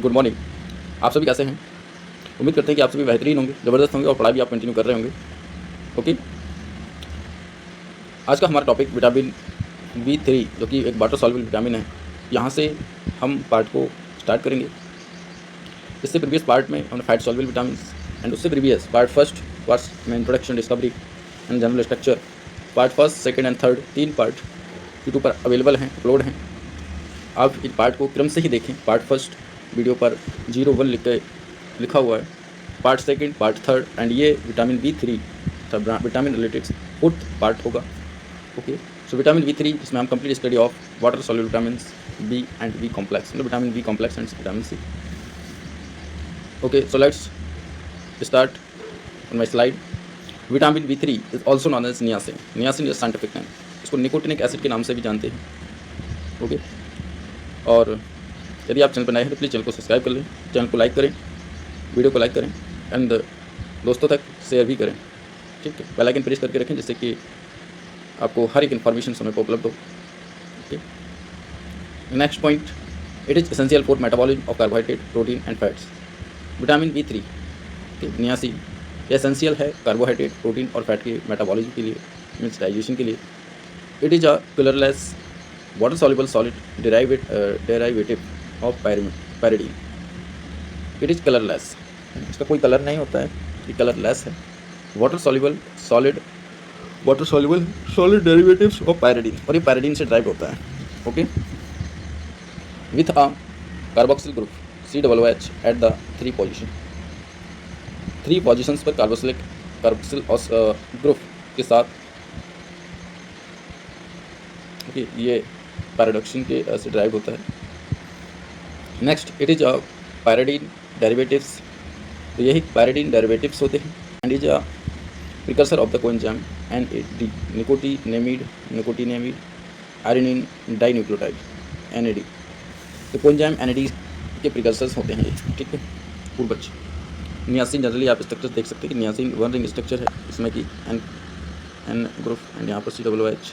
Good morning. आप सभी कैसे हैं? उम्मीद करते हैं कि आप सभी बेहतरीन होंगे, ज़बरदस्त होंगे और पढ़ाई भी आप कंटिन्यू कर रहे होंगे। ओके, आज का हमारा टॉपिक विटामिन B3 जो कि एक वाटर सॉल्युबल विटामिन है, यहाँ से हम पार्ट को स्टार्ट करेंगे। इससे प्रीवियस पार्ट में हमने फैट सॉल्युबल विटामिन एंड उससे प्रीवियस पार्ट फर्स्ट पार्ट में introduction, discovery and general structure, part first, second and third 3 part YouTube पर अवेलेबल हैं, अपलोड हैं। आप इन पार्ट को क्रम से ही देखें। पार्ट फर्स्ट वीडियो पर 01 लिखा हुआ है, part second, part third and ये vitamin B3 vitamin related fourth part होगा। ओके, सो विटामिन B3 इसमें हम complete study of water soluble vitamin B and B complex, मतलब vitamin B complex and vitamin C। Okay, so let's start on my slide. Vitamin B3 is also known as niacin. Niacin is scientific name, इसको nicotinic acid के नाम से भी जानते हैं। Okay, और यदि आप चैनल पर नए हैं तो प्लीज़ चैनल को सब्सक्राइब कर लें, चैनल को लाइक करें, वीडियो को लाइक करें एंड दोस्तों तक शेयर भी करें। ठीक है, बेल आइकन प्रेस करके रखें जिससे कि आपको हर एक इन्फॉर्मेशन समय पर उपलब्ध हो। ठीक, next point, it is essential for metabolism of carbohydrate, protein and fats. Vitamin B3 niacin essential है कार्बोहाइड्रेट, प्रोटीन और फैट के मेटाबॉलिज्म के लिए, मीन्स डाइजेशन के लिए। It is a colourless water soluble solid derivative of pyridine. It is colorless, इसका कोई colour नहीं होता है, ये कलरलेस है। Water soluble solid derivatives of pyridine, और ये pyridine से ड्राइव होता है। Okay, with a carboxyl group COOH at the 3 positions पर कार्बोक्सिल ग्रुप के साथ। ओके, ये पैराडॉक्सिन के से ड्राइव होता है। Next, it is a pyridine derivatives, तो यही पायरिडीन डेरिवेटिव्स होते हैं and is a precursor of the coenzyme NAD, nicotinamide adenine dinucleotide NAD। तो कोएंजाइम NAD के प्रिकर्सर्स होते हैं ये। ठीक है, पूर्वज। नियासिन जनरली आप स्ट्रक्चर देख सकते हैं कि नियासिन 1 रिंग स्ट्रक्चर है, इसमें कि N ग्रुप एंड यहाँ पर COOH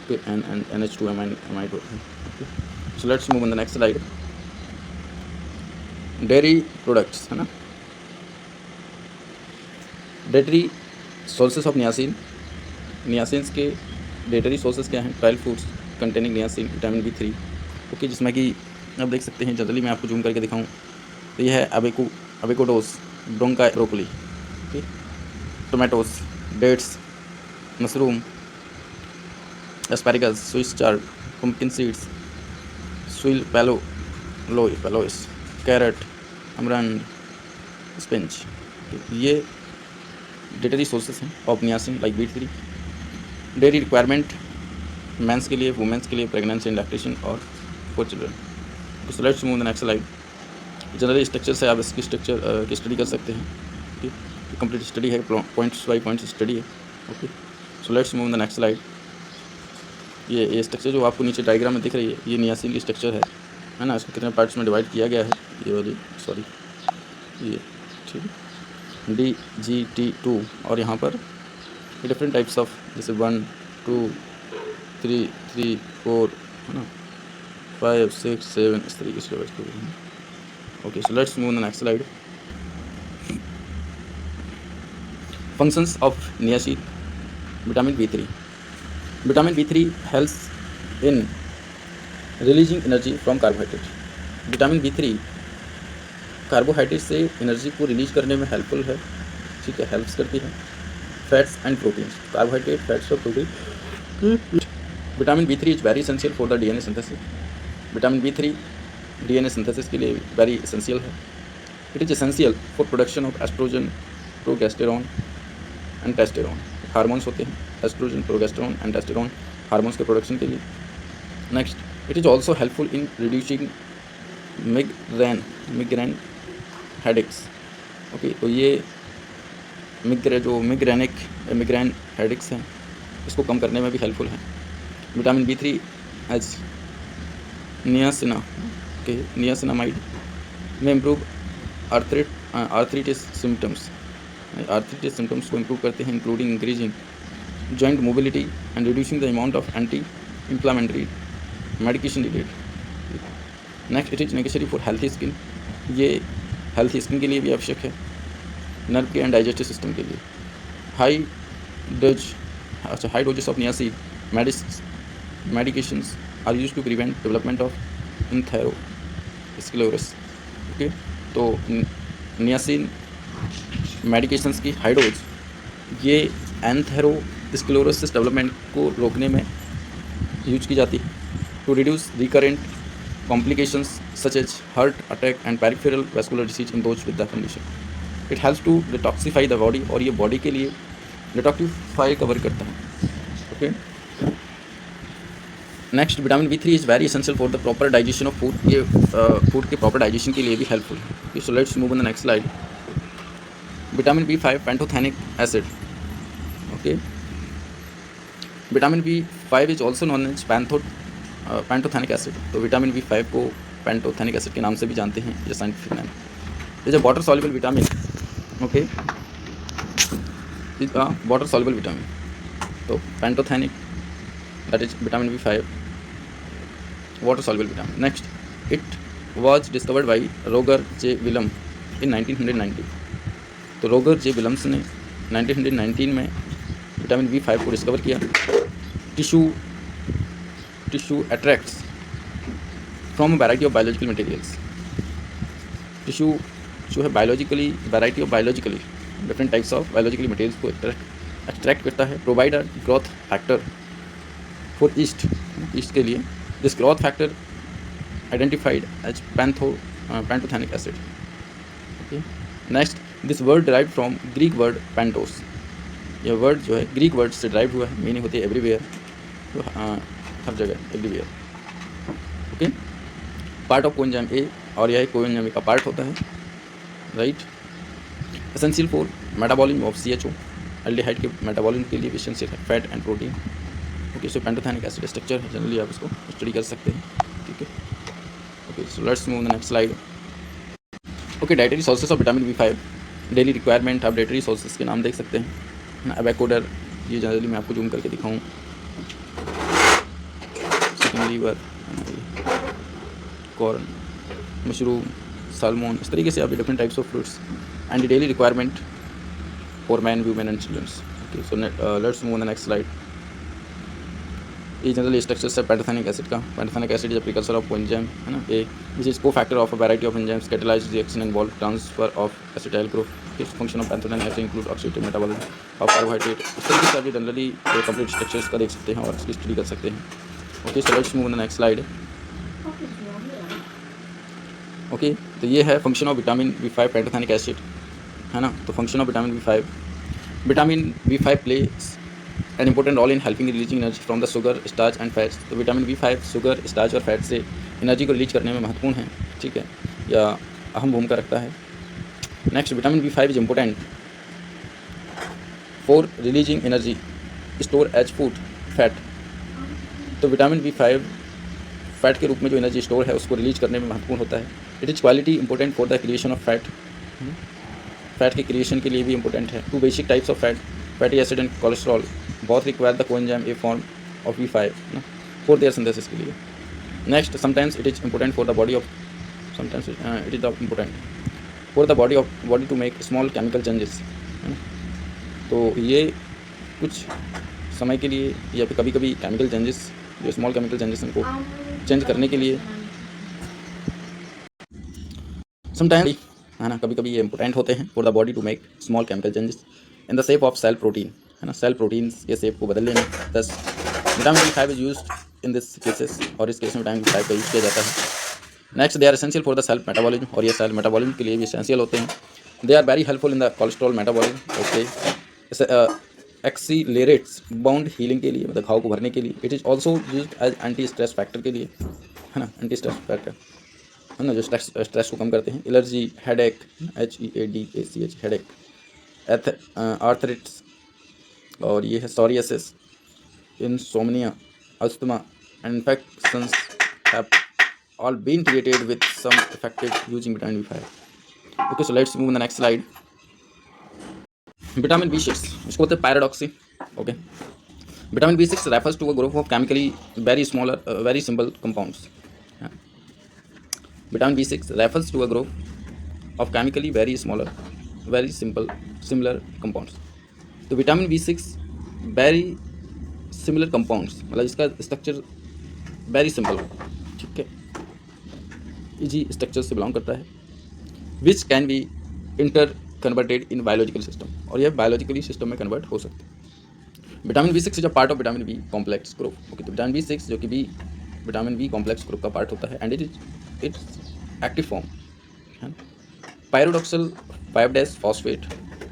and NH2 amide होते हैं। Okay. So let's move on the next slide. Dairy products है ना, डेटरी सोर्सेस ऑफ नियासिन। नियासिन्स के डेटरी सोर्सेस क्या हैं? Trial foods containing niacin, vitamin B3। Okay, जिसमें कि आप देख सकते हैं, जनरली मैं आपको जूम करके दिखाऊं तो यह है अवेकोडोस, ब्रोंका broccoli, okay, tomatoes, dates, mushroom, asparagus, Swiss chard, pumpkin seeds, sweet potatoes, carrot, amaranth, spinach. ये डेटरी सोर्सेस हैं of niacin like B3। Daily requirement men's के लिए, वुमेंस के लिए, प्रेगनेंसी एंड लैक्टेशन और for children. So let's move the next slide. Generally structure से आप इसकी स्ट्रक्चर की स्टडी कर सकते हैं। ओके, कंप्लीट स्टडी है, पॉइंट्स बाई पॉइंट्स स्टडी है। Okay, so let's move the next slide. ये स्ट्रक्चर जो आपको नीचे डायग्राम में दिख रही है, ये नियासिन की स्ट्रक्चर है ना। इसको कितने पार्ट्स में डिवाइड किया गया है, ये वाली, सॉरी ये, ठीक है, DGT2, और यहाँ पर डिफरेंट टाइप्स ऑफ, जैसे 1 2 3 3 4 है ना, 5 6 7 इस तरीके से डिवाइड किए हैं। Okay, so let's move the next slide. Functions of niacin, vitamin B3। Vitamin B3 helps in releasing energy from carbohydrate. Vitamin B3 carbohydrate से एनर्जी को रिलीज करने में हेल्पफुल है। ठीक है, हेल्प्स करती है। Fats and proteins, carbohydrate, fats और protein. Vitamin B3 is very essential for the DNA synthesis. Vitamin B3 DNA synthesis के लिए वेरी एसेंशियल है। It is essential for production of estrogen, progesterone and testosterone. Hormones होते हैं, estrogen, progesterone and testosterone, hormones के production के लिए। Next, it is also helpful in reducing migraine headaches. Okay, तो ये मिग्रेन हेडेक्स हैं, इसको कम करने में भी हेल्पफुल है। विटामिन B3 एज नियासिनामाइड में इम्प्रूव आर्थराइटिस सिम्टम्स को इम्प्रूव करते हैं, including increasing joint mobility and reducing the amount of anti inflammatory medication needed. Next it is necessary for healthy skin, ये हेल्थी स्किन के लिए भी आवश्यक है, नर्व के एंड डाइजेस्टिव सिस्टम के लिए। High doses of niacin medications are used to prevent development of atherosclerosis. Okay, तो नियासिन मेडिकेशंस की हाई डोज ये एंथेरोस्क्लेरोसिस डेवलपमेंट को रोकने में यूज की जाती है, to reduce recurrent complications such as heart attack and peripheral vascular disease in those with the condition. It helps to detoxify the body, और ये बॉडी के लिए डिटॉक्सीफाई कवर करता है। Okay, next vitamin B3 is very essential for the proper digestion of food, ये food के proper digestion के लिए भी हेल्पफुल है। So let's move on the next slide. Vitamin B5 pantothenic acid. Okay, vitamin B5 is also known as pantothenic acid. तो vitamin B5 को pantothenic acid के नाम से भी जानते हैं, ये scientific name. Is a water soluble vitamin. Okay, water soluble vitamin, तो pantothenic that is vitamin B5, water soluble vitamin. Next, it was discovered by Roger J. Williams in 1990. तो रोगर जे विलियम्स ने 1919 में विटामिन B5 को discover किया। Tissue attracts from variety of biological materials. Tissue जो है biologically, variety of biologically different types of biologically materials को extract करता है। Provide a growth factor for yeast के लिए। This growth factor identified as pantothenic acid. Okay, next, this word derive from Greek word pantos. यह word जो है Greek word से derive हुआ है, मीनिंग होती है एवरीवेयर, तो हर जगह, everywhere. Okay, part of coenzyme A, और यह कोएंजाइम ए का पार्ट होता है, right. Essential for metabolism of CHO, aldehyde के मेटाबॉलिज्म के लिए एसेंशियल है, fat and protein. Okay, so pantothenic acid structure है, जनरली आप इसको स्टडी कर सकते हैं, ठीक है। Okay, so let's move the next slide. Okay, dietary sources of vitamin B5, daily requirement, आप डाइटरी सोर्सेस के नाम देख सकते हैं ना। एवेकोडर, ये जनरली मैं आपको जूम करके दिखाऊँ, chicken liver, corn, mushroom, salmon, इस तरीके से आप different types of fruits. And daily requirement for man, women and childrens. Okay, so let's move the next slide. ये जनरल स्ट्रक्चर है पैंटोथेनिक एसिड का। Pantothenic acid is a precursor of coenzyme, है ना, A which is cofactor of a variety of enzymes catalyze reaction involve transfer of acetyl group. Its function of pantothenic acid include oxidative metabolism of carbohydrate. इस तरीके से आप generally complete structures का देख सकते हैं और इसकी स्टडी कर सकते हैं। Okay, so let's move on the next slide. Okay, तो ये है function of vitamin B5 pantothenic acid, है ना। तो function of vitamin B5 plays an important role in helping releasing energy from the sugar, starch and fats. तो vitamin B5 sugar, starch और fat से energy को रिलीज करने में महत्वपूर्ण है, ठीक है, या अहम भूमिका रखता है। Next, vitamin B5 is important for releasing energy store as food fat. तो विटामिन B5 फैट के रूप में जो एनर्जी स्टोर है उसको रिलीज करने में महत्वपूर्ण होता है। It is quality important for the creation of fat, fat के क्रिएशन के लिए भी इंपॉर्टेंट है। Two basic types of fat, fatty acid and cholesterol, both require the coenzyme A form of B5 for their synthesis के लिए। Next, sometimes it is important for the body of body to make small chemical changes, है ना। तो ये कुछ समय के लिए या फिर कभी कभी केमिकल चेंजेस, जो स्मॉल केमिकल चेंजेस उनको चेंज करने के लिए समटाइम्स, है ना, कभी कभी ये इंपॉर्टेंट होते हैं for the body to make small chemical changes in the shape of cell protein, है ना, सेल प्रोटीन्स के शेप को बदलने में। दस vitamin B5 is used in this cases, और इस केस में विटामिन B5 का यूज़ किया जाता है। Next, they are essential for the cell metabolism, और ये सेल मेटाबॉलिज्म के लिए भी एसेंशियल होते हैं। They are very helpful in the cholesterol metabolism. Okay, accelerates wound healing के लिए, मतलब घाव को भरने के लिए। It is also used as anti stress factor के लिए, है ना, एंटी स्ट्रेस फैक्टर, है ना, जो स्ट्रेस को कम करते हैं। Allergy, headache, HEADACH, headache, arthritis, और ये है psoriasis, insomnia, asthma and infections have all been treated with some effective using vitamin B5। Okay, so let's move the next slide. Vitamin B6, इसको बोलते हैं pyridoxine. Okay, vitamin B6 refers to a group of chemically very smaller very simple compounds. Vitamin B6 refers to a group of chemically very smaller very simple similar compounds. तो vitamin B6 very similar compounds मतलब इसका structure very simple हो, ठीक है, easy structure से belong करता है, which can be interconverted in biological system, और यह बायोलॉजिकली सिस्टम में कन्वर्ट हो सकते हैं। Vitamin B6 is a part of vitamin B complex group. Okay, तो विटामिन B6 जो कि विटामिन बी कॉम्प्लेक्स ग्रुप का पार्ट होता है, एंड इट्स एक्टिव फॉर्म है pyridoxal 5' phosphate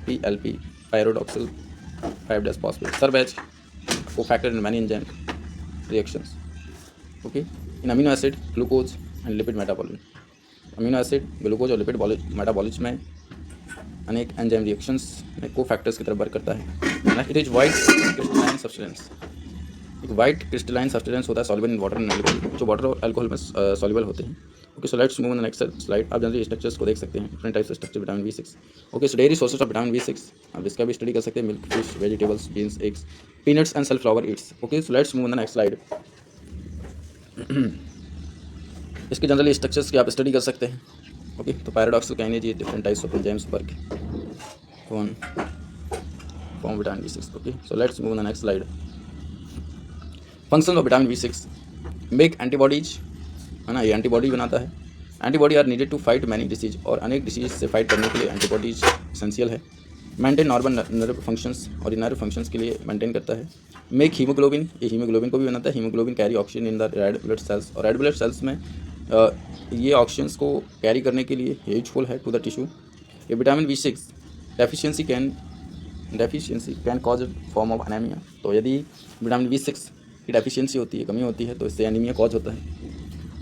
PLP pyridoxal 5' phosphate serve as cofactor in many enzyme reactions. Okay, in amino acid glucose and lipid metabolism. Amino acid glucose और lipid metabolism में अनेक enzyme reactions में को factors की तरफ work करता है। It is white crystalline substance, एक वाइट क्रिस्टलाइन सब्सटेंस होता है soluble in water and alcohol, जो वाटर और अल्कोहल में सॉल्युबल होते हैं। Okay, so let's move on the next slide. आप जनरली स्ट्रक्चर्स को देख सकते हैं, different types of structure vitamin B6। Okay, so dairy sources of vitamin B6 आप इसका भी स्टडी कर सकते हैं, milk, fish, vegetables, beans, eggs, peanuts and sunflower eats. Okay, so let's move on the next slide. इसके generally structures की आप study कर सकते हैं। ओके, तो पैराडॉक्सल काइनेज ये different types of enzymes work on form vitamin B6। Okay, so let's move on the next slide. Function of vitamin B6 make antibodies, है ना, ये एंटीबॉडी बनाता है। Antibody are needed to fight many disease, और अनेक disease से fight करने के लिए एंटीबॉडीज एसेंशियल है। मेंटेन नॉर्मल नर्व फंक्शंस, और ये नर्व फंक्शंस के लिए मेंटेन करता है। मेक हीमोग्लोबिन, ये हीमोग्लोबिन को भी बनाता है। Haemoglobin carry oxygen in the red blood cells, और रेड ब्लड सेल्स में ये ऑक्सीजन्स को कैरी करने के लिए यूजफुल है टू द टिश्यू। ये vitamin B6 deficiency can cause form of anaemia. तो यदि विटामिन B6 की डेफिशिएंसी होती है, कमी होती है, तो इससे एनीमिया कॉज होता है।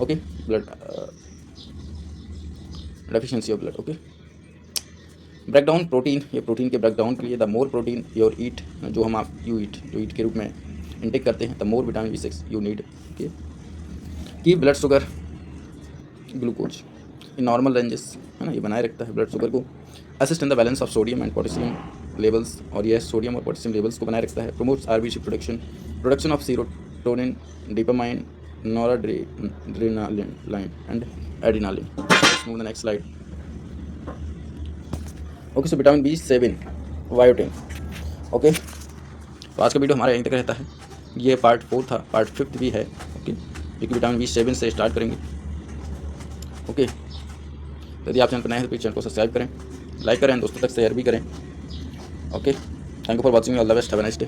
Okay, blood deficiency of blood. Okay, breakdown protein, ये प्रोटीन के ब्रेकडाउन के लिए द मोर प्रोटीन योर ईट, जो हम आप यू ईट के रूप में इनटेक करते हैं, the more vitamin B6 you need. Okay, की blood sugar glucose in normal ranges, है ना, ये बनाए रखता है ब्लड शुगर को। Assist in the balance of sodium and potassium levels, और यह सोडियम और पोटेशियम लेवल्स को बनाए रखता है। Promotes RBC production of serotonin, dopamine, noradrenaline and adrenaline. Move the next slide. Okay, so vitamin B7 biotin. Okay, तो आज का वीडियो हमारा यहीं तक रहता है। ये पार्ट 4 था, पार्ट 5 भी है। ओके, जो कि विटामिन B7 से स्टार्ट करेंगे। ओके, यदि आप चैनल पर नए हैं तो प्लीज़ चैनल को सब्सक्राइब करें, लाइक करें, दोस्तों तक शेयर भी करें। Okay, thank you for watching, all the best, have a nice day.